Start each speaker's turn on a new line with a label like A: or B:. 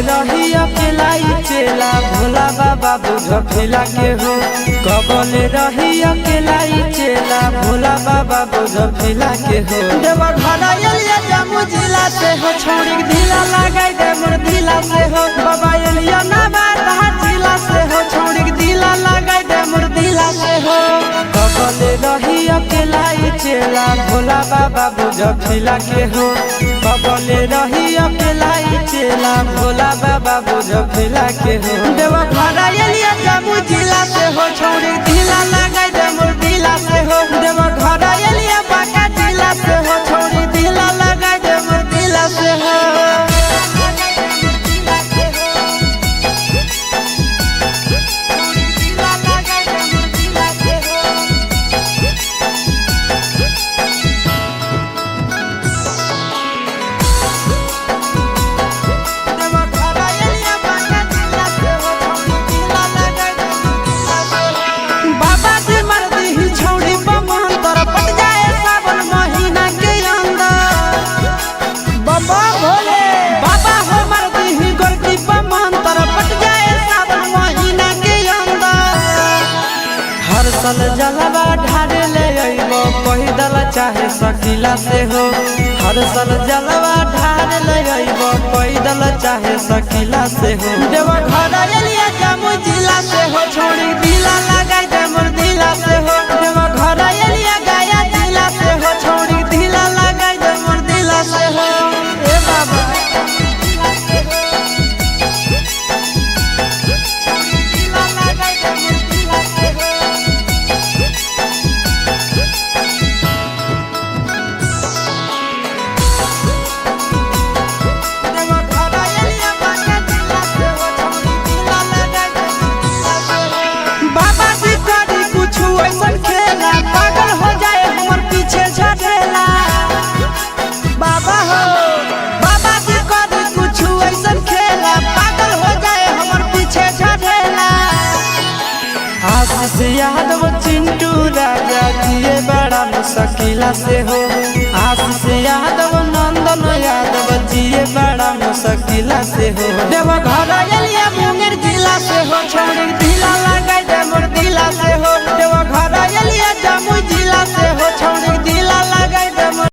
A: रही अकेला चेला भोला बाबा बुझ फिला के हो। कबल रही अकेला चेला भोला बाबा बुझ फिला के हो। देवा घर एलिया जम्मू जिला से हो छोड़ी ढीला लगाई दे मोर ढीला से हो। बाबा एलिया ना बात जिला से हो छोड़ी ढीला लगाई दे मोर ढीला से हो। कबल रही अकेला चेला भोला बाबा बुझ फिला के हो। कबल रही अकेला चेला भोला बाबा बुझ फिला के हो। देवा घर एलिया जम्मू जिला से हो छोड़ी ढीला लगाई दे मोर ढीला से हो। देवा घर एलिया बांका जिला से हो छोड़ी ढीला लगाई दे मोर ढीला से हो। हर जलवा ढारे ले अइबो पैदल चाहे सकीला से हो। हर सल जलवा ढारे ले अइबो पैदल चाहे सकीला से हो। देवा घर एलिया जम्मू जिला से हो छोड़ी ढीला लगाई दे मोर ढीला से हो। देवा घर एलिया गया जिला से हो छोड़ी ढीला लगाई दे मोर ढीला से हो। ए बाबा यादव चिंटू राजा जिए बड़ा मुश्किला से हो। आशीष यादव नंदन यादव जिए बड़ा मुश्किला से हो। देवा घर एलिया मुंगेर जिला से हो छोड़ी